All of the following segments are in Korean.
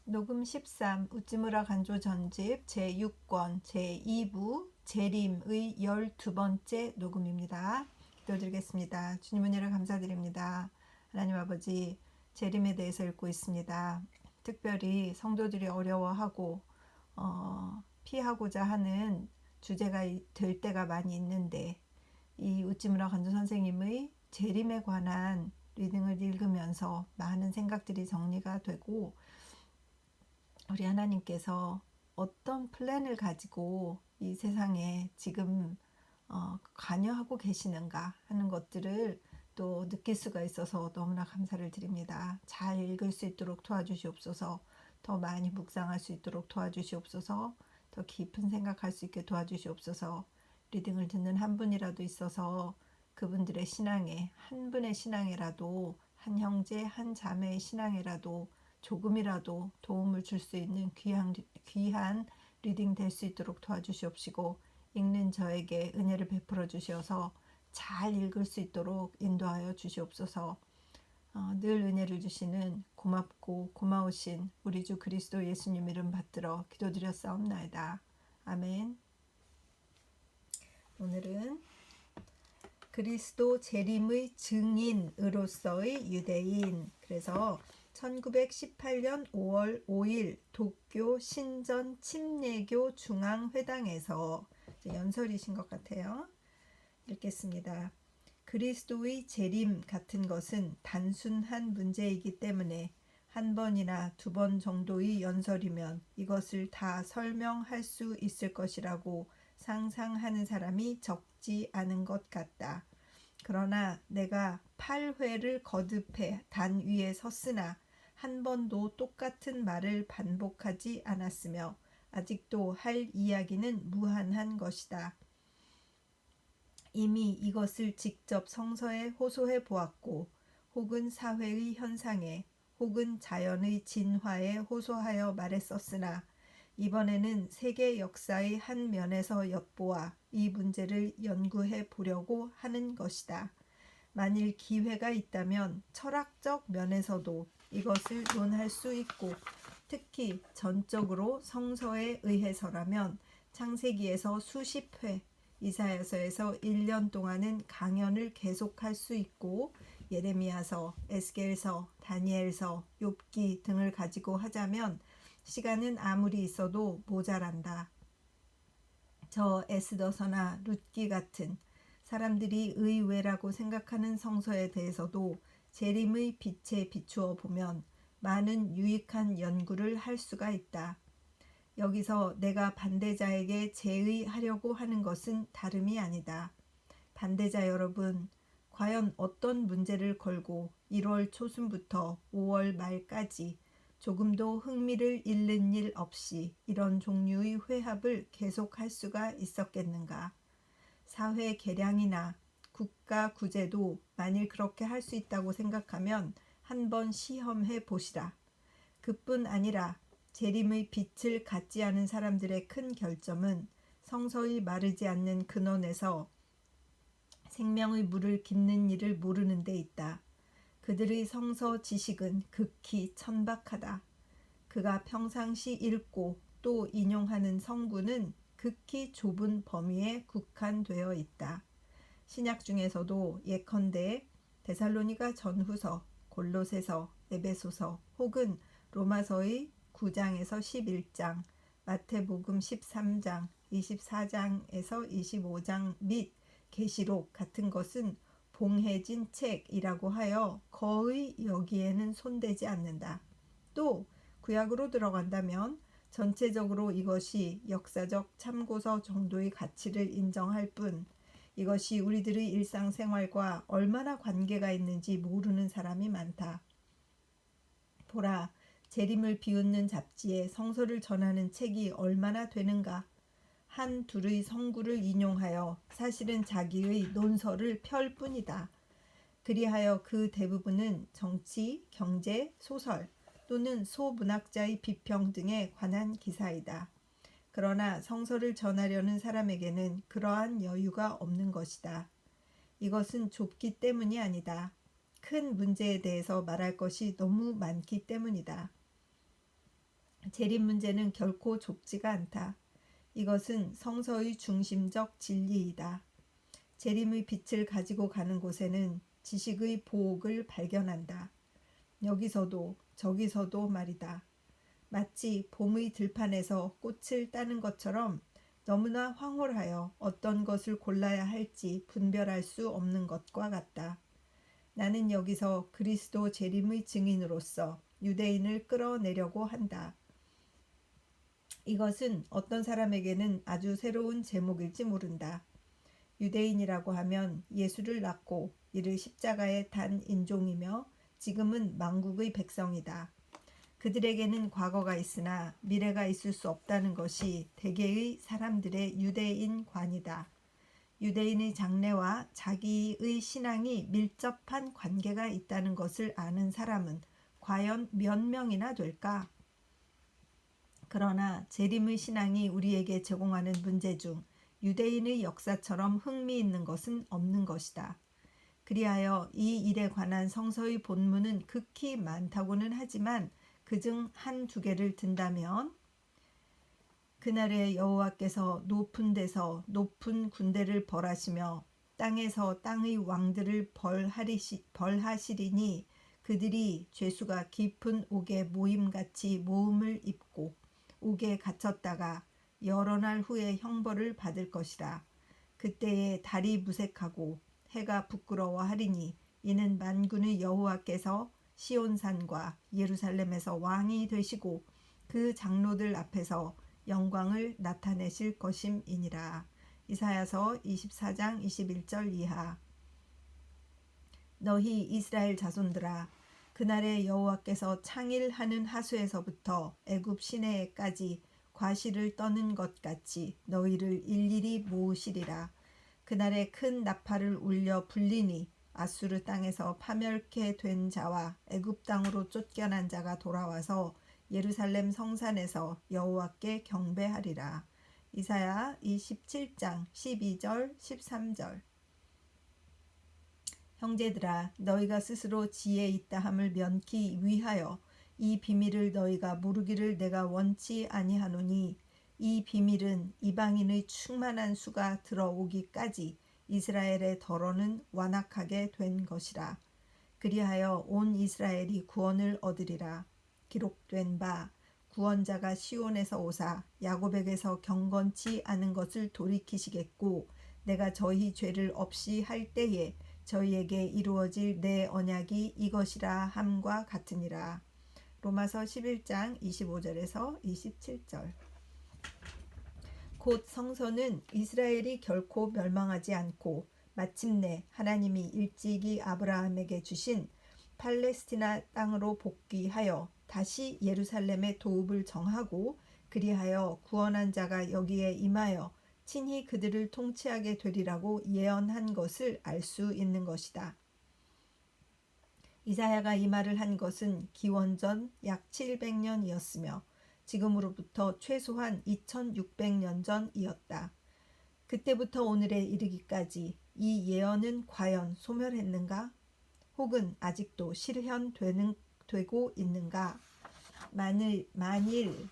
녹음 13 우찌무라 간조 전집 제6권 제2부 재림의 12번째 녹음입니다. 기도드리겠습니다. 주님 은혜를 감사드립니다. 하나님 아버지, 재림에 대해서 읽고 있습니다. 특별히 성도들이 어려워하고 피하고자 하는 주제가 될 때가 많이 있는데, 이 우찌무라 간조 선생님의 재림에 관한 리딩을 읽으면서 많은 생각들이 정리가 되고, 우리 하나님께서 어떤 플랜을 가지고 이 세상에 지금 관여하고 계시는가 하는 것들을 또 느낄 수가 있어서 너무나 감사를 드립니다. 잘 읽을 수 있도록 도와주시옵소서. 더 많이 묵상할 수 있도록 도와주시옵소서. 더 깊은 생각할 수 있게 도와주시옵소서. 리딩을 듣는 한 분이라도 있어서 그분들의 신앙에, 한 분의 신앙에라도, 한 형제 한 자매의 신앙에라도 조금이라도 도움을 줄 수 있는 귀한 리딩 될 수 있도록 도와주시옵시고, 읽는 저에게 은혜를 베풀어 주셔서 잘 읽을 수 있도록 인도하여 주시옵소서. 늘 은혜를 주시는 고맙고 고마우신 우리 주 그리스도 예수님 이름 받들어 기도드렸사옵나이다. 아멘. 오늘은 그리스도 재림의 증인으로서의 유대인, 그래서 1918년 5월 5일 도쿄 신전 침례교 중앙회당에서 연설이신 것 같아요. 읽겠습니다. 그리스도의 재림 같은 것은 단순한 문제이기 때문에 한 번이나 두 번 정도의 연설이면 이것을 다 설명할 수 있을 것이라고 상상하는 사람이 적지 않은 것 같다. 그러나 내가 8회를 거듭해 단 위에 섰으나 한 번도 똑같은 말을 반복하지 않았으며 아직도 할 이야기는 무한한 것이다. 이미 이것을 직접 성서에 호소해 보았고, 혹은 사회의 현상에, 혹은 자연의 진화에 호소하여 말했었으나 이번에는 세계 역사의 한 면에서 엿보아 이 문제를 연구해 보려고 하는 것이다. 만일 기회가 있다면 철학적 면에서도 이것을 논할 수 있고, 특히 전적으로 성서에 의해서라면 창세기에서 수십 회, 이사야서에서 1년 동안은 강연을 계속할 수 있고, 예레미야서, 에스겔서, 다니엘서, 욥기 등을 가지고 하자면 시간은 아무리 있어도 모자란다. 저 에스더서나 룻기 같은 사람들이 의외라고 생각하는 성서에 대해서도 재림의 빛에 비추어 보면 많은 유익한 연구를 할 수가 있다. 여기서 내가 반대자에게 제의하려고 하는 것은 다름이 아니다. 반대자 여러분, 과연 어떤 문제를 걸고 1월 초순부터 5월 말까지 조금도 흥미를 잃는 일 없이 이런 종류의 회합을 계속할 수가 있었겠는가? 사회 개량이나 국가 구제도 만일 그렇게 할 수 있다고 생각하면 한번 시험해 보시라. 그뿐 아니라 재림의 빛을 갖지 않은 사람들의 큰 결점은 성서의 마르지 않는 근원에서 생명의 물을 깃는 일을 모르는 데 있다. 그들의 성서 지식은 극히 천박하다. 그가 평상시 읽고 또 인용하는 성구는 극히 좁은 범위에 국한되어 있다. 신약 중에서도 예컨대 데살로니가 전후서, 골로새서, 에베소서 혹은 로마서의 9장에서 11장, 마태복음 13장, 24장에서 25장 및 계시록 같은 것은 봉해진 책이라고 하여 거의 여기에는 손대지 않는다. 또 구약으로 들어간다면 전체적으로 이것이 역사적 참고서 정도의 가치를 인정할 뿐, 이것이 우리들의 일상생활과 얼마나 관계가 있는지 모르는 사람이 많다. 보라, 재림을 비웃는 잡지에 성서를 전하는 책이 얼마나 되는가. 한 둘의 성구를 인용하여 사실은 자기의 논설을 펼 뿐이다. 그리하여 그 대부분은 정치, 경제, 소설 또는 소문학자의 비평 등에 관한 기사이다. 그러나 성서를 전하려는 사람에게는 그러한 여유가 없는 것이다. 이것은 좁기 때문이 아니다. 큰 문제에 대해서 말할 것이 너무 많기 때문이다. 재림 문제는 결코 좁지가 않다. 이것은 성서의 중심적 진리이다. 재림의 빛을 가지고 가는 곳에는 지식의 보옥을 발견한다. 여기서도 저기서도 말이다. 마치 봄의 들판에서 꽃을 따는 것처럼 너무나 황홀하여 어떤 것을 골라야 할지 분별할 수 없는 것과 같다. 나는 여기서 그리스도 재림의 증인으로서 유대인을 끌어내려고 한다. 이것은 어떤 사람에게는 아주 새로운 제목일지 모른다. 유대인이라고 하면 예수를 낳고 이를 십자가에 단 인종이며 지금은 만국의 백성이다. 그들에게는 과거가 있으나 미래가 있을 수 없다는 것이 대개의 사람들의 유대인관이다. 유대인의 장래와 자기의 신앙이 밀접한 관계가 있다는 것을 아는 사람은 과연 몇 명이나 될까? 그러나 재림의 신앙이 우리에게 제공하는 문제 중 유대인의 역사처럼 흥미있는 것은 없는 것이다. 그리하여 이 일에 관한 성서의 본문은 극히 많다고는 하지만 그중 한두 개를 든다면 그날에 여호와께서 높은 데서 높은 군대를 벌하시며 땅에서 땅의 왕들을 벌하시리니 그들이 죄수가 깊은 옥에 모임같이 모음을 입고 옥에 갇혔다가 여러 날 후에 형벌을 받을 것이라. 그때에 달이 무색하고 해가 부끄러워하리니 이는 만군의 여호와께서 시온산과 예루살렘에서 왕이 되시고 그 장로들 앞에서 영광을 나타내실 것임이니라. 이사야서 24장 21절 이하. 너희 이스라엘 자손들아, 그날에 여호와께서 창일하는 하수에서부터 애굽 시내에까지 과실을 떠는 것 같이 너희를 일일이 모으시리라. 그날에 큰 나팔을 울려 불리니 아수르 땅에서 파멸케 된 자와 애굽 땅으로 쫓겨난 자가 돌아와서 예루살렘 성산에서 여호와께 경배하리라. 이사야 27장 12절 13절. 형제들아, 너희가 스스로 지혜 있다함을 면키 위하여 이 비밀을 너희가 모르기를 내가 원치 아니하노니 이 비밀은 이방인의 충만한 수가 들어오기까지 이스라엘의 더러는 완악하게 된 것이라. 그리하여 온 이스라엘이 구원을 얻으리라. 기록된 바 구원자가 시온에서 오사 야곱에게서 경건치 않은 것을 돌이키시겠고 내가 저희 죄를 없이 할 때에 저희에게 이루어질 내 언약이 이것이라 함과 같으니라. 로마서 11장 25절에서 27절. 곧 성서는 이스라엘이 결코 멸망하지 않고 마침내 하나님이 일찍이 아브라함에게 주신 팔레스티나 땅으로 복귀하여 다시 예루살렘의 도읍을 정하고 그리하여 구원한 자가 여기에 임하여 친히 그들을 통치하게 되리라고 예언한 것을 알 수 있는 것이다. 이사야가 이 말을 한 것은 기원전 약 700년이었으며 지금으로부터 최소한 2600년 전이었다. 그때부터 오늘에 이르기까지 이 예언은 과연 소멸했는가? 혹은 아직도 실현되고 있는가? 만일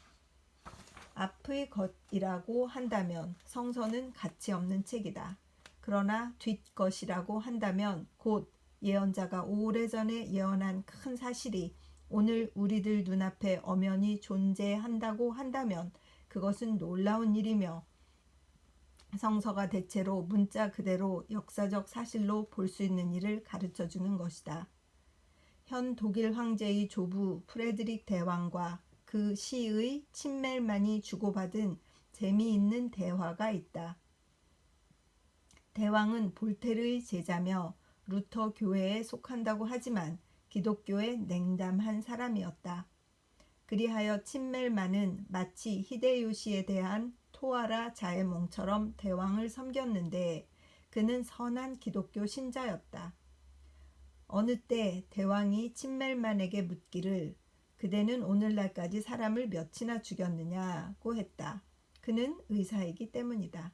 앞의 것이라고 한다면 성서는 가치 없는 책이다. 그러나 뒷것이라고 한다면 곧 예언자가 오래전에 예언한 큰 사실이 오늘 우리들 눈앞에 엄연히 존재한다고 한다면 그것은 놀라운 일이며 성서가 대체로 문자 그대로 역사적 사실로 볼 수 있는 일을 가르쳐주는 것이다. 현 독일 황제의 조부 프레드릭 대왕과 그 시의 친멜만이 주고받은 재미있는 대화가 있다. 대왕은 볼테르의 제자며 루터 교회에 속한다고 하지만 기독교에 냉담한 사람이었다. 그리하여 친멜만은 마치 히데요시에 대한 토아라 자애몽처럼 대왕을 섬겼는데 그는 선한 기독교 신자였다. 어느 때 대왕이 친멜만에게 묻기를 그대는 오늘날까지 사람을 몇이나 죽였느냐고 했다. 그는 의사이기 때문이다.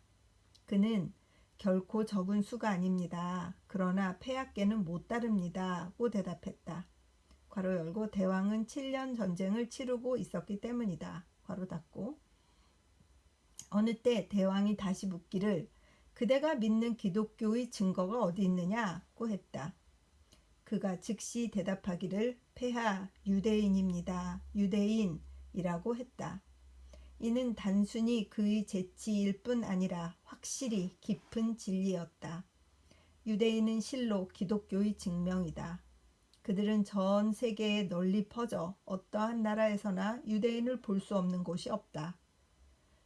그는 결코 적은 수가 아닙니다. 그러나 폐하께는 못 따릅니다고 대답했다. 괄호 열고 대왕은 7년 전쟁을 치르고 있었기 때문이다. 괄호 닫고 어느 때 대왕이 다시 묻기를 그대가 믿는 기독교의 증거가 어디 있느냐고 했다. 그가 즉시 대답하기를 폐하 유대인입니다. 유대인이라고 했다. 이는 단순히 그의 재치일 뿐 아니라 확실히 깊은 진리였다. 유대인은 실로 기독교의 증명이다. 그들은 전 세계에 널리 퍼져 어떠한 나라에서나 유대인을 볼 수 없는 곳이 없다.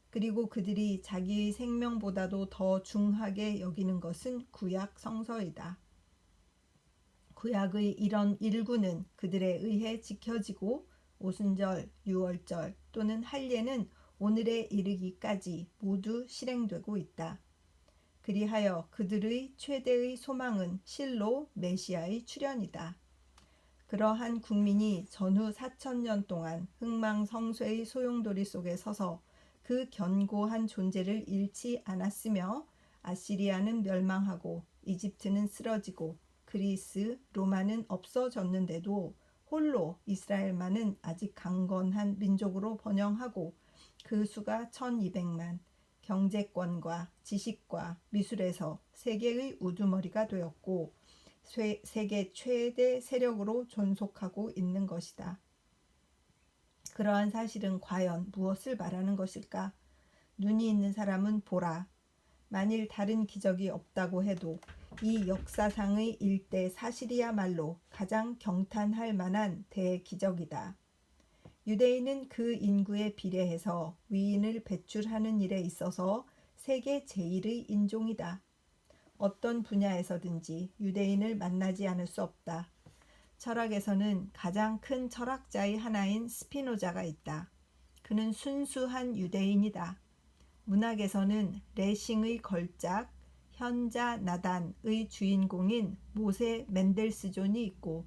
그리고 그들이 자기의 생명보다도 더 중하게 여기는 것은 구약 성서이다. 구약의 이런 일부는 그들에 의해 지켜지고 오순절, 유월절 또는 할례는 오늘에 이르기까지 모두 실행되고 있다. 그리하여 그들의 최대의 소망은 실로 메시아의 출현이다. 그러한 국민이 전후 4,000년 동안 흥망성쇠의 소용돌이 속에 서서 그 견고한 존재를 잃지 않았으며 아시리아는 멸망하고 이집트는 쓰러지고 그리스, 로마는 없어졌는데도 홀로 이스라엘만은 아직 강건한 민족으로 번영하고 그 수가 1200만, 경제권과 지식과 미술에서 세계의 우두머리가 되었고 세계 최대 세력으로 존속하고 있는 것이다. 그러한 사실은 과연 무엇을 말하는 것일까? 눈이 있는 사람은 보라. 만일 다른 기적이 없다고 해도 이 역사상의 일대 사실이야말로 가장 경탄할 만한 대기적이다. 유대인은 그 인구에 비례해서 위인을 배출하는 일에 있어서 세계 제1의 인종이다. 어떤 분야에서든지 유대인을 만나지 않을 수 없다. 철학에서는 가장 큰 철학자의 하나인 스피노자가 있다. 그는 순수한 유대인이다. 문학에서는 레싱의 걸작 현자 나단의 주인공인 모세 멘델스존이 있고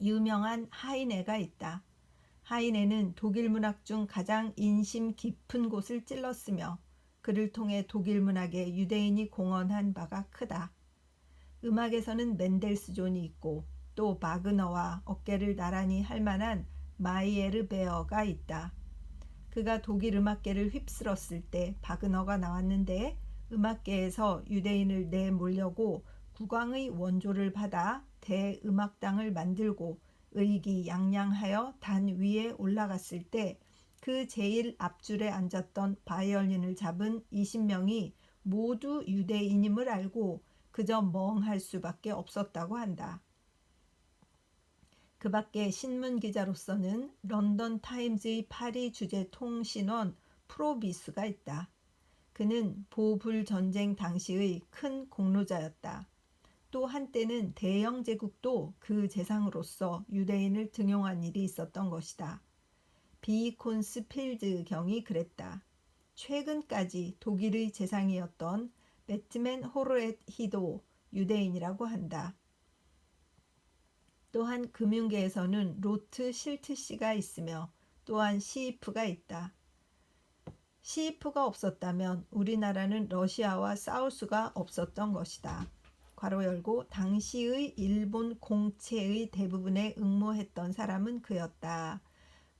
유명한 하이네가 있다. 하이네는 독일 문학 중 가장 인심 깊은 곳을 찔렀으며 그를 통해 독일 문학에 유대인이 공헌한 바가 크다. 음악에서는 멘델스존이 있고 또 바그너와 어깨를 나란히 할 만한 마이에르 베어가 있다. 그가 독일 음악계를 휩쓸었을 때 바그너가 나왔는데 음악계에서 유대인을 내몰려고 국왕의 원조를 받아 대음악당을 만들고 의기양양하여 단 위에 올라갔을 때 그 제일 앞줄에 앉았던 바이올린을 잡은 20명이 모두 유대인임을 알고 그저 멍할 수밖에 없었다고 한다. 그 밖에 신문기자로서는 런던 타임즈의 파리 주재 통신원 프로비스가 있다. 그는 보불 전쟁 당시의 큰 공로자였다. 또 한때는 대영 제국도 그 재상으로서 유대인을 등용한 일이 있었던 것이다. 비콘스필드 경이 그랬다. 최근까지 독일의 재상이었던 배트맨 호르히도 유대인이라고 한다. 또한 금융계에서는 로트 실트씨가 있으며 또한 시이프가 있다. 시이프가 없었다면 우리나라는 러시아와 싸울 수가 없었던 것이다. 괄호 열고 당시의 일본 공채의 대부분에 응모했던 사람은 그였다.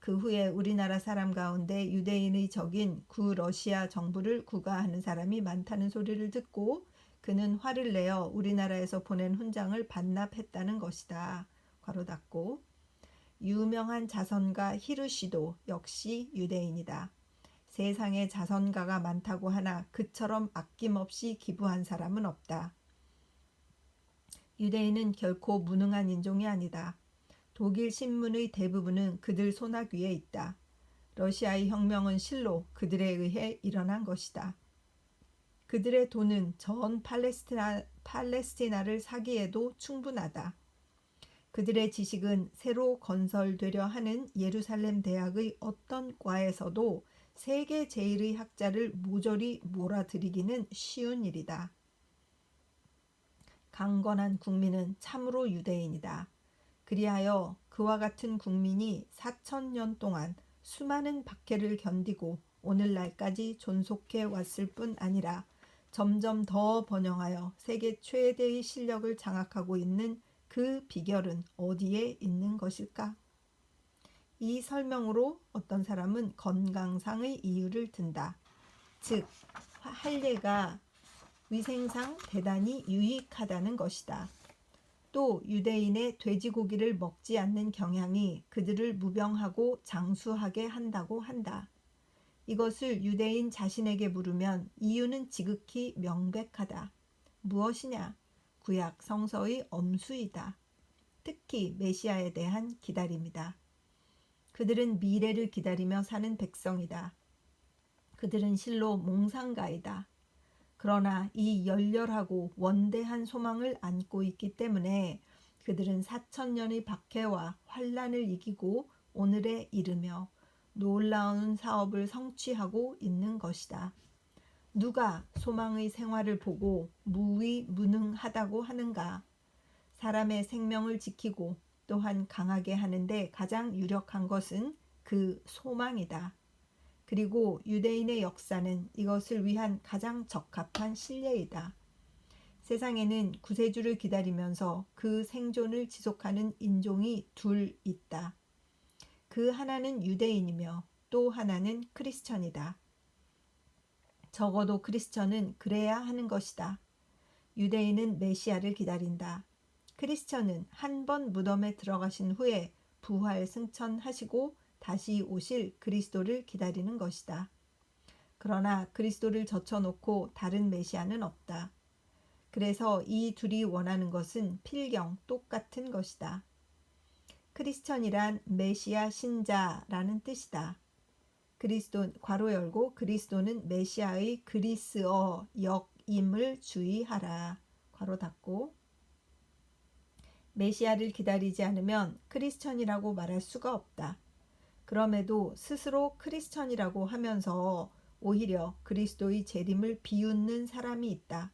그 후에 우리나라 사람 가운데 유대인의 적인 구러시아 정부를 구가하는 사람이 많다는 소리를 듣고 그는 화를 내어 우리나라에서 보낸 훈장을 반납했다는 것이다. 괄호 닫고 유명한 자선가 히르시도 역시 유대인이다. 세상에 자선가가 많다고 하나 그처럼 아낌없이 기부한 사람은 없다. 유대인은 결코 무능한 인종이 아니다. 독일 신문의 대부분은 그들 손아귀 위에 있다. 러시아의 혁명은 실로 그들에 의해 일어난 것이다. 그들의 돈은 전 팔레스티나를 사기에도 충분하다. 그들의 지식은 새로 건설되려 하는 예루살렘 대학의 어떤 과에서도 세계 제1의 학자를 모조리 몰아들이기는 쉬운 일이다. 강건한 국민은 참으로 유대인이다. 그리하여 그와 같은 국민이 4,000년 동안 수많은 박해를 견디고 오늘날까지 존속해 왔을 뿐 아니라 점점 더 번영하여 세계 최대의 실력을 장악하고 있는 그 비결은 어디에 있는 것일까? 이 설명으로 어떤 사람은 건강상의 이유를 든다. 즉, 할례가 위생상 대단히 유익하다는 것이다. 또 유대인의 돼지고기를 먹지 않는 경향이 그들을 무병하고 장수하게 한다고 한다. 이것을 유대인 자신에게 물으면 이유는 지극히 명백하다. 무엇이냐? 구약 성서의 엄수이다. 특히 메시아에 대한 기다림이다. 그들은 미래를 기다리며 사는 백성이다. 그들은 실로 몽상가이다. 그러나 이 열렬하고 원대한 소망을 안고 있기 때문에 그들은 4,000년의 박해와 환란을 이기고 오늘에 이르며 놀라운 사업을 성취하고 있는 것이다. 누가 소망의 생활을 보고 무위무능하다고 하는가? 사람의 생명을 지키고 또한 강하게 하는데 가장 유력한 것은 그 소망이다. 그리고 유대인의 역사는 이것을 위한 가장 적합한 신뢰이다. 세상에는 구세주를 기다리면서 그 생존을 지속하는 인종이 둘 있다. 그 하나는 유대인이며 또 하나는 크리스천이다. 적어도 크리스천은 그래야 하는 것이다. 유대인은 메시아를 기다린다. 크리스천은 한 번 무덤에 들어가신 후에 부활 승천하시고 다시 오실 그리스도를 기다리는 것이다. 그러나 그리스도를 젖혀놓고 다른 메시아는 없다. 그래서 이 둘이 원하는 것은 필경 똑같은 것이다. 크리스천이란 메시아 신자라는 뜻이다. 괄호 열고 그리스도는 메시아의 그리스어 역임을 주의하라. 괄호 닫고. 메시아를 기다리지 않으면 크리스천이라고 말할 수가 없다. 그럼에도 스스로 크리스천이라고 하면서 오히려 그리스도의 재림을 비웃는 사람이 있다.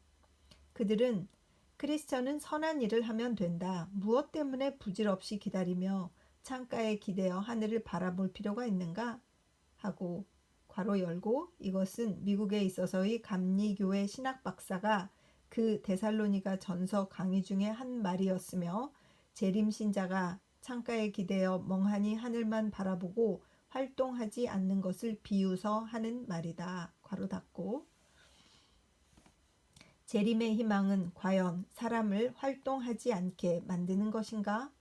그들은 크리스천은 선한 일을 하면 된다. 무엇 때문에 부질없이 기다리며 창가에 기대어 하늘을 바라볼 필요가 있는가? 하고 괄호 열고 이것은 미국에 있어서의 감리교회 신학 박사가 그 데살로니가 전서 강의 중에 한 말이었으며 재림 신자가 창가에 기대어 멍하니 하늘만 바라보고 활동하지 않는 것을 비유서 하는 말이다. 괄호 닫고. 재림의 희망은 과연 사람을 활동하지 않게 만드는 것인가?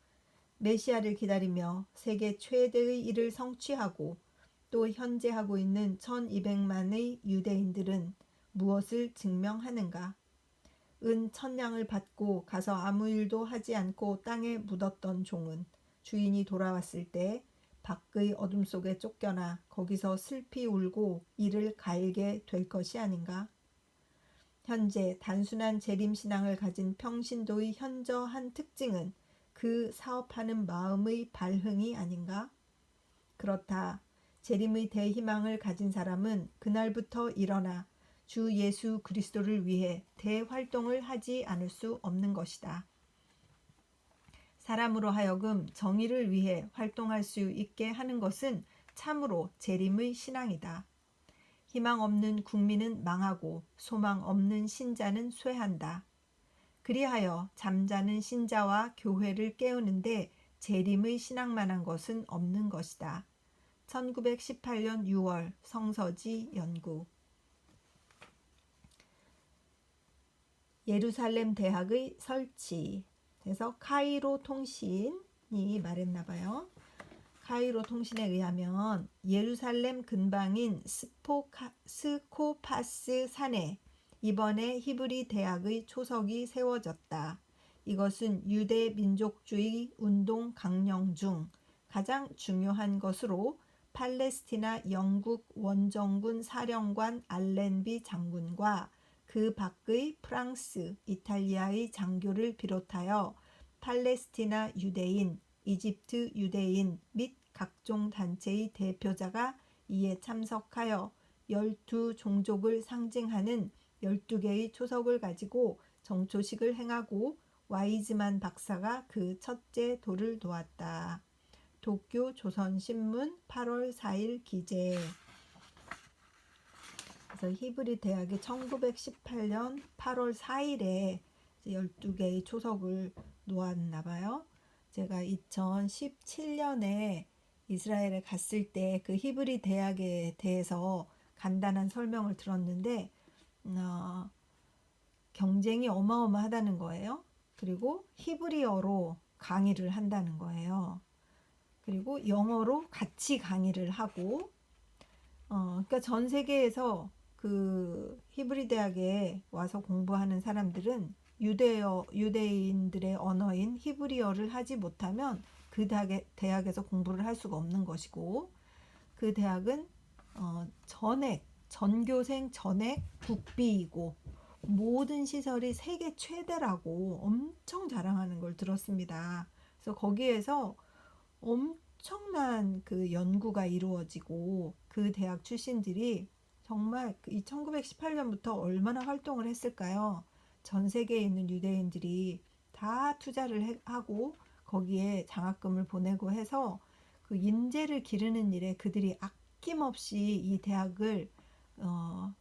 메시아를 기다리며 세계 최대의 일을 성취하고 또 현재 하고 있는 1200만의 유대인들은 무엇을 증명하는가? 은 1000냥을 받고 가서 아무 일도 하지 않고 땅에 묻었던 종은 주인이 돌아왔을 때 밖의 어둠 속에 쫓겨나 거기서 슬피 울고 이를 갈게 될 것이 아닌가? 현재 단순한 재림신앙을 가진 평신도의 현저한 특징은 그 사업하는 마음의 발흥이 아닌가? 그렇다. 재림의 대희망을 가진 사람은 그날부터 일어나 주 예수 그리스도를 위해 대활동을 하지 않을 수 없는 것이다. 사람으로 하여금 정의를 위해 활동할 수 있게 하는 것은 참으로 재림의 신앙이다. 희망 없는 국민은 망하고 소망 없는 신자는 쇠한다. 그리하여 잠자는 신자와 교회를 깨우는데 재림의 신앙만한 것은 없는 것이다. 1918년 6월 성서지 연구. 예루살렘 대학의 설치. 그래서 카이로 통신이 말했나 봐요. 카이로 통신에 의하면 예루살렘 근방인 스코파스 산에 이번에 히브리 대학의 초석이 세워졌다. 이것은 유대 민족주의 운동 강령 중 가장 중요한 것으로 팔레스티나 영국 원정군 사령관 알렌비 장군과 그 밖의 프랑스, 이탈리아의 장교를 비롯하여 팔레스티나 유대인, 이집트 유대인 및 각종 단체의 대표자가 이에 참석하여 12종족을 상징하는 12개의 초석을 가지고 정초식을 행하고 와이즈만 박사가 그 첫째 돌을 놓았다. 도쿄 조선신문 8월 4일 기재. 그래서 히브리 대학이 1918년 8월 4일에 12개의 초석을 놓았나 봐요. 제가 2017년에 이스라엘에 갔을 때 그 히브리 대학에 대해서 간단한 설명을 들었는데 경쟁이 어마어마하다는 거예요. 그리고 히브리어로 강의를 한다는 거예요. 그리고 영어로 같이 강의를 하고 그러니까 전 세계에서 그 히브리 대학에 와서 공부하는 사람들은 유대인들의 언어인 히브리어를 하지 못하면 그 대학에서 공부를 할 수가 없는 것이고, 그 대학은 전교생 전액 국비이고 모든 시설이 세계 최대라고 엄청 자랑하는 걸 들었습니다. 그래서 거기에서 엄청난 그 연구가 이루어지고 그 대학 출신들이 정말 1918년부터 얼마나 활동을 했을까요? 전 세계에 있는 유대인들이 다 투자를 하고 거기에 장학금을 보내고 해서 그 인재를 기르는 일에 그들이 아낌없이 이 대학을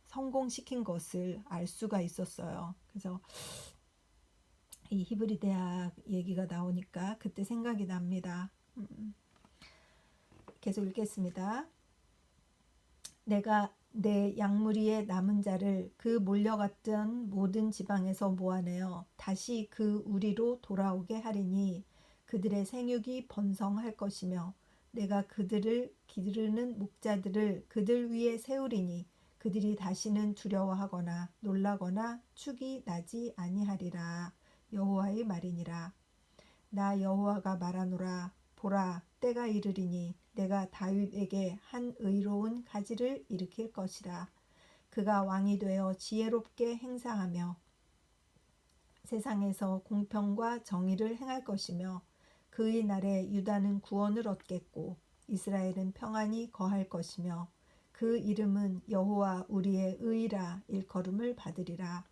성공시킨 것을 알 수가 있었어요. 그래서 이 히브리 대학 얘기가 나오니까 그때 생각이 납니다. 계속 읽겠습니다. 내가 내 양무리의 남은 자를 그 몰려갔던 모든 지방에서 모아내어 다시 그 우리로 돌아오게 하리니 그들의 생육이 번성할 것이며 내가 그들을 기르는 목자들을 그들 위에 세우리니 그들이 다시는 두려워하거나 놀라거나 축이 나지 아니하리라. 여호와의 말이니라. 나 여호와가 말하노라. 보라, 때가 이르리니 내가 다윗에게 한 의로운 가지를 일으킬 것이라. 그가 왕이 되어 지혜롭게 행사하며 세상에서 공평과 정의를 행할 것이며 그의 날에 유다는 구원을 얻겠고 이스라엘은 평안히 거할 것이며 그 이름은 여호와 우리의 의라 일컬음을 받으리라.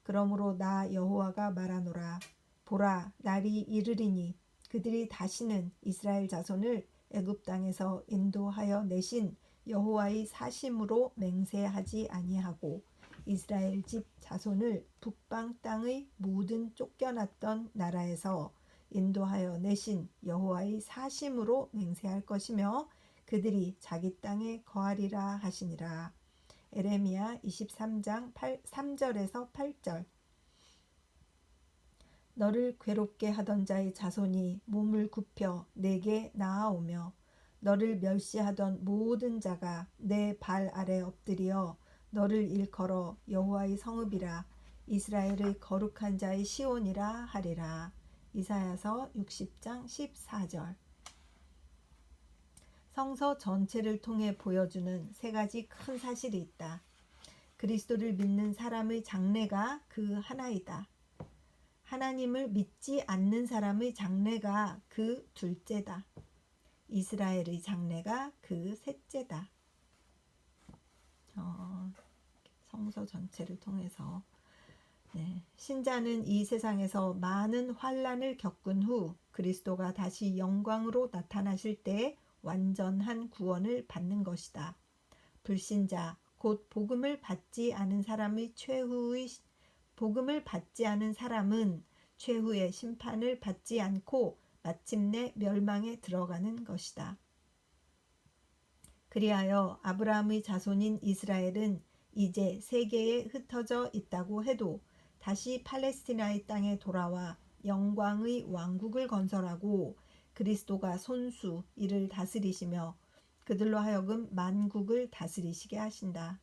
그러므로 나 여호와가 말하노라. 보라, 날이 이르리니 그들이 다시는 이스라엘 자손을 애굽 땅에서 인도하여 내신 여호와의 사심으로 맹세하지 아니하고 이스라엘 집 자손을 북방 땅의 모든 쫓겨났던 나라에서 인도하여 내신 여호와의 사심으로 맹세할 것이며 그들이 자기 땅에 거하리라 하시니라. 에레미야 23장 3절에서 8절. 너를 괴롭게 하던 자의 자손이 몸을 굽혀 내게 나아오며 너를 멸시하던 모든 자가 내 발 아래 엎드려 너를 일컬어 여호와의 성읍이라 이스라엘의 거룩한 자의 시온이라 하리라. 이사야서 60장 14절. 성서 전체를 통해 보여주는 세 가지 큰 사실이 있다. 그리스도를 믿는 사람의 장래가 그 하나이다. 하나님을 믿지 않는 사람의 장래가 그 둘째다. 이스라엘의 장래가 그 셋째다. 성서 전체를 통해서 신자는 이 세상에서 많은 환난을 겪은 후 그리스도가 다시 영광으로 나타나실 때 완전한 구원을 받는 것이다. 불신자, 곧 복음을 받지 않은 사람은 최후의 심판을 받지 않고 마침내 멸망에 들어가는 것이다. 그리하여 아브라함의 자손인 이스라엘은 이제 세계에 흩어져 있다고 해도 다시 팔레스티나의 땅에 돌아와 영광의 왕국을 건설하고 그리스도가 손수 이를 다스리시며 그들로 하여금 만국을 다스리시게 하신다.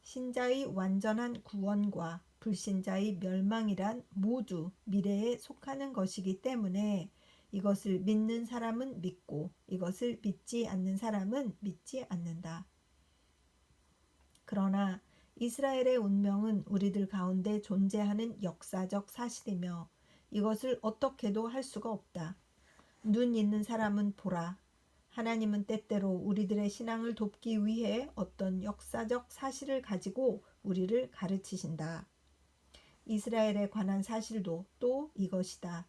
신자의 완전한 구원과 불신자의 멸망이란 모두 미래에 속하는 것이기 때문에 이것을 믿는 사람은 믿고 이것을 믿지 않는 사람은 믿지 않는다. 그러나 이스라엘의 운명은 우리들 가운데 존재하는 역사적 사실이며 이것을 어떻게도 할 수가 없다. 눈 있는 사람은 보라. 하나님은 때때로 우리들의 신앙을 돕기 위해 어떤 역사적 사실을 가지고 우리를 가르치신다. 이스라엘에 관한 사실도 또 이것이다.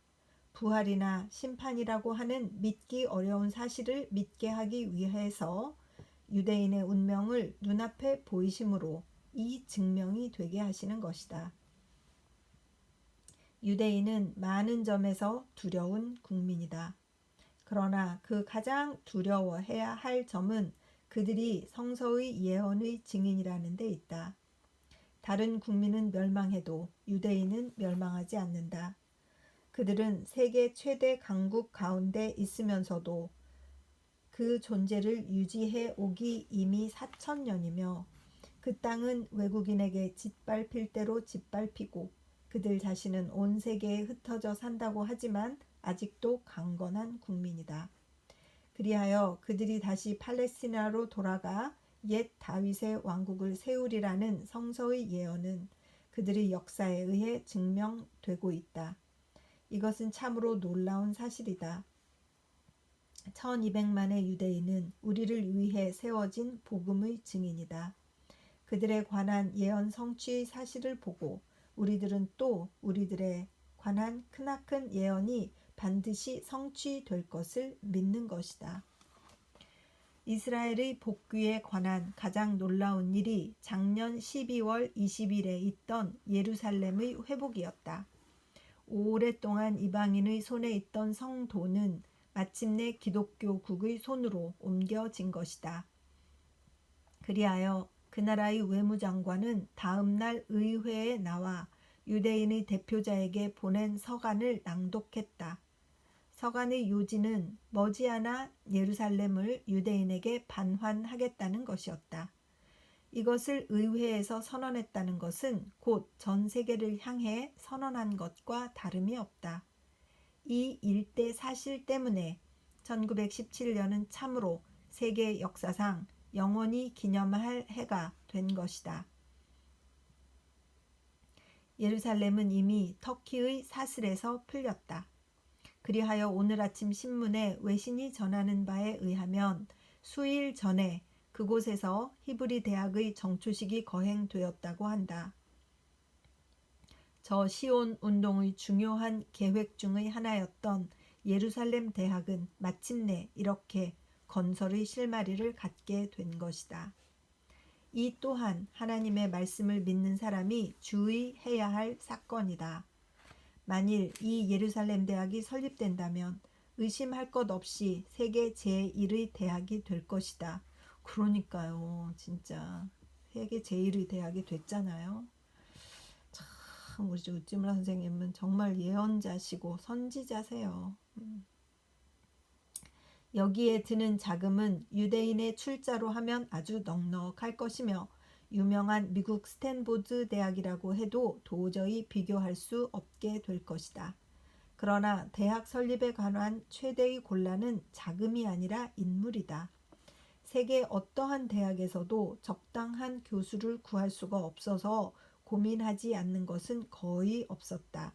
부활이나 심판이라고 하는 믿기 어려운 사실을 믿게 하기 위해서 유대인의 운명을 눈앞에 보이심으로 이 증명이 되게 하시는 것이다. 유대인은 많은 점에서 두려운 국민이다. 그러나 그 가장 두려워해야 할 점은 그들이 성서의 예언의 증인이라는 데 있다. 다른 국민은 멸망해도 유대인은 멸망하지 않는다. 그들은 세계 최대 강국 가운데 있으면서도 그 존재를 유지해 오기 이미 4,000년이며 그 땅은 외국인에게 짓밟힐 대로 짓밟히고 그들 자신은 온 세계에 흩어져 산다고 하지만 아직도 강건한 국민이다. 그리하여 그들이 다시 팔레스티나로 돌아가 옛 다윗의 왕국을 세우리라는 성서의 예언은 그들의 역사에 의해 증명되고 있다. 이것은 참으로 놀라운 사실이다. 1200만의 유대인은 우리를 위해 세워진 복음의 증인이다. 그들에 관한 예언 성취의 사실을 보고 우리들은 또 우리들에 관한 크나큰 예언이 반드시 성취될 것을 믿는 것이다. 이스라엘의 복귀에 관한 가장 놀라운 일이 작년 12월 20일에 있던 예루살렘의 회복이었다. 오랫동안 이방인의 손에 있던 성도는 마침내 기독교국의 손으로 옮겨진 것이다. 그리하여 그 나라의 외무장관은 다음 날 의회에 나와 유대인의 대표자에게 보낸 서간을 낭독했다. 서간의 요지는 머지않아 예루살렘을 유대인에게 반환하겠다는 것이었다. 이것을 의회에서 선언했다는 것은 곧 전 세계를 향해 선언한 것과 다름이 없다. 이 일대 사실 때문에 1917년은 참으로 세계 역사상 영원히 기념할 해가 된 것이다. 예루살렘은 이미 터키의 사슬에서 풀렸다. 그리하여 오늘 아침 신문에 외신이 전하는 바에 의하면 수일 전에 그곳에서 히브리 대학의 정초식이 거행되었다고 한다. 저 시온 운동의 중요한 계획 중의 하나였던 예루살렘 대학은 마침내 이렇게 건설의 실마리를 갖게 된 것이다. 이 또한 하나님의 말씀을 믿는 사람이 주의해야 할 사건이다. 만일 이 예루살렘 대학이 설립된다면 의심할 것 없이 세계 제1의 대학이 될 것이다. 그러니까요. 진짜 세계 제1의 대학이 됐잖아요. 참 우리 우찌무라 선생님은 정말 예언자시고 선지자세요. 여기에 드는 자금은 유대인의 출자로 하면 아주 넉넉할 것이며 유명한 미국 스탠포드 대학이라고 해도 도저히 비교할 수 없게 될 것이다. 그러나 대학 설립에 관한 최대의 곤란은 자금이 아니라 인물이다. 세계 어떠한 대학에서도 적당한 교수를 구할 수가 없어서 고민하지 않는 것은 거의 없었다.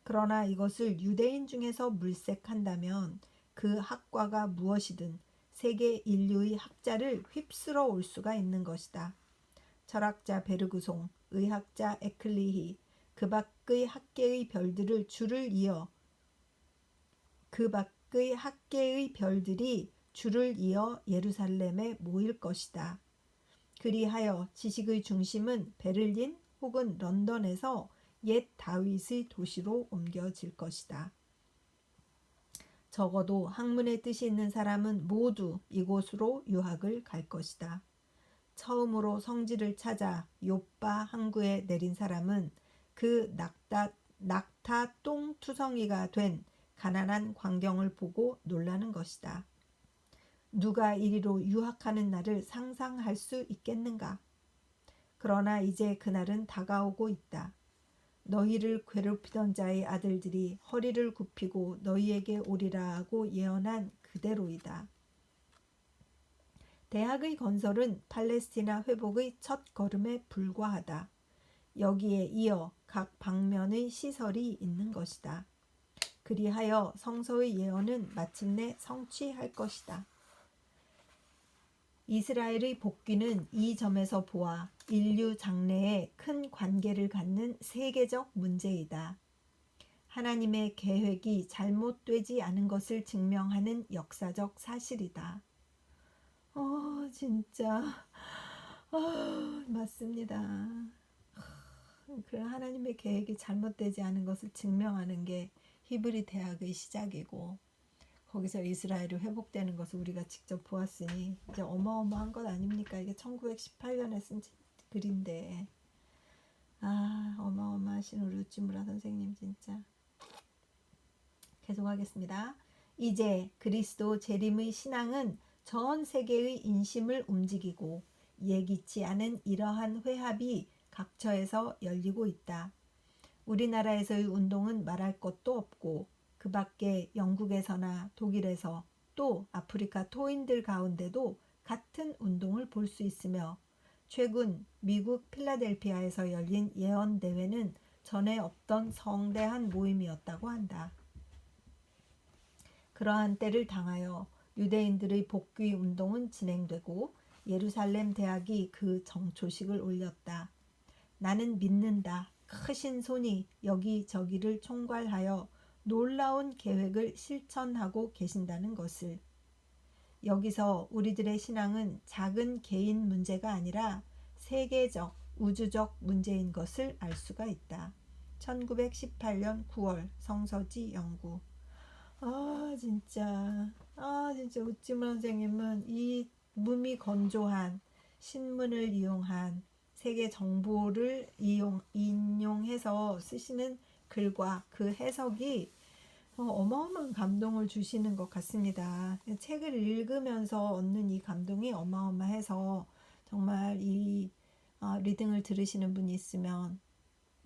그러나 이것을 유대인 중에서 물색한다면 그 학과가 무엇이든 세계 인류의 학자를 휩쓸어 올 수가 있는 것이다. 철학자 베르그송, 의학자 에클리히, 그 밖의 학계의 별들을 줄을 이어 예루살렘에 모일 것이다. 그리하여 지식의 중심은 베를린 혹은 런던에서 옛 다윗의 도시로 옮겨질 것이다. 적어도 학문의 뜻이 있는 사람은 모두 이곳으로 유학을 갈 것이다. 처음으로 성지를 찾아 요빠 항구에 내린 사람은 그 낙타 똥투성이가 된 가난한 광경을 보고 놀라는 것이다. 누가 이리로 유학하는 날을 상상할 수 있겠는가? 그러나 이제 그날은 다가오고 있다. 너희를 괴롭히던 자의 아들들이 허리를 굽히고 너희에게 오리라 하고 예언한 그대로이다. 대학의 건설은 팔레스티나 회복의 첫 걸음에 불과하다. 여기에 이어 각 방면의 시설이 있는 것이다. 그리하여 성서의 예언은 마침내 성취할 것이다. 이스라엘의 복귀는 이 점에서 보아 인류 장래에 큰 관계를 갖는 세계적 문제이다. 하나님의 계획이 잘못되지 않은 것을 증명하는 역사적 사실이다. 진짜 맞습니다. 그 하나님의 계획이 잘못되지 않은 것을 증명하는 게 히브리 대학의 시작이고, 거기서 이스라엘이 회복되는 것을 우리가 직접 보았으니 이제 어마어마한 것 아닙니까? 이게 1918년에 쓴 글인데, 어마어마하신 우리 우찌무라 선생님 진짜. 계속하겠습니다. 이제 그리스도 재림의 신앙은 전 세계의 인심을 움직이고 예기치 않은 이러한 회합이 각처에서 열리고 있다. 우리나라에서의 운동은 말할 것도 없고 그 밖에 영국에서나 독일에서 또 아프리카 토인들 가운데도 같은 운동을 볼 수 있으며, 최근 미국 필라델피아에서 열린 예언대회는 전에 없던 성대한 모임이었다고 한다. 그러한 때를 당하여 유대인들의 복귀 운동은 진행되고 예루살렘 대학이 그 정초식을 올렸다. 나는 믿는다. 크신 손이 여기저기를 총괄하여 놀라운 계획을 실천하고 계신다는 것을. 여기서 우리들의 신앙은 작은 개인 문제가 아니라 세계적, 우주적 문제인 것을 알 수가 있다. 1918년 9월 성서지 연구. 진짜 우찌문 선생님은 이 몸이 건조한 신문을 이용한 세계 정보를 인용해서 쓰시는 글과 그 해석이 어마어마한 감동을 주시는 것 같습니다. 책을 읽으면서 얻는 이 감동이 어마어마해서 정말 이 리딩을 들으시는 분이 있으면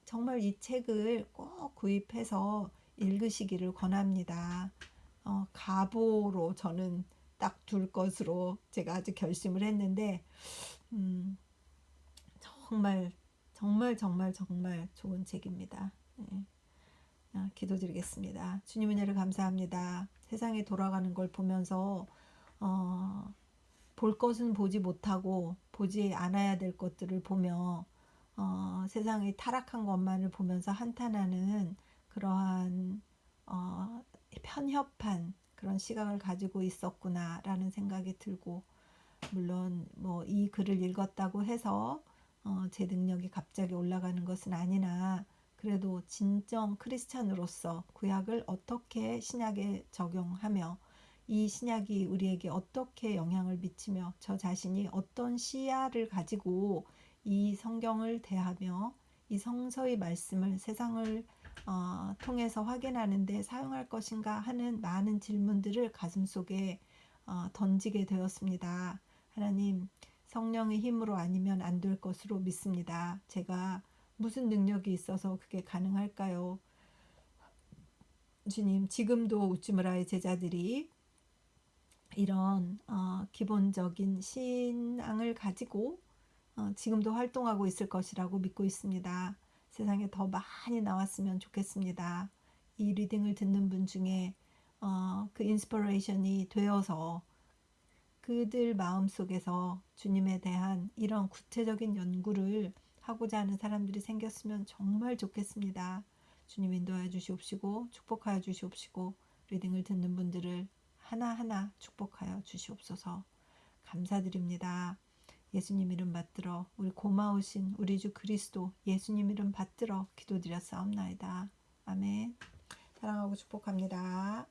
정말 이 책을 꼭 구입해서 읽으시기를 권합니다. 가보로 저는 딱 둘 것으로 제가 아주 결심을 했는데, 정말 좋은 책입니다. 네. 기도드리겠습니다. 주님 은혜를 감사합니다. 세상이 돌아가는 걸 보면서 볼 것은 보지 못하고 보지 않아야 될 것들을 보며 세상의 타락한 것만을 보면서 한탄하는 그러한 편협한 그런 시각을 가지고 있었구나라는 생각이 들고, 물론 뭐 이 글을 읽었다고 해서 제 능력이 갑자기 올라가는 것은 아니나, 그래도 진정 크리스찬으로서 구약을 어떻게 신약에 적용하며 이 신약이 우리에게 어떻게 영향을 미치며 저 자신이 어떤 시야를 가지고 이 성경을 대하며 이 성서의 말씀을 세상을 통해서 확인하는 데 사용할 것인가 하는 많은 질문들을 가슴속에 던지게 되었습니다. 하나님, 성령의 힘으로 아니면 안 될 것으로 믿습니다. 제가 무슨 능력이 있어서 그게 가능할까요? 주님, 지금도 우찌무라의 제자들이 이런 기본적인 신앙을 가지고 지금도 활동하고 있을 것이라고 믿고 있습니다. 세상에 더 많이 나왔으면 좋겠습니다. 이 리딩을 듣는 분 중에 그 인스피레이션이 되어서 그들 마음속에서 주님에 대한 이런 구체적인 연구를 하고자 하는 사람들이 생겼으면 정말 좋겠습니다. 주님 인도하여 주시옵시고 축복하여 주시옵시고 리딩을 듣는 분들을 하나하나 축복하여 주시옵소서. 감사드립니다. 예수님 이름 받들어 우리 고마우신 우리 주 그리스도 예수님 이름 받들어 기도드렸사옵나이다. 아멘. 사랑하고 축복합니다.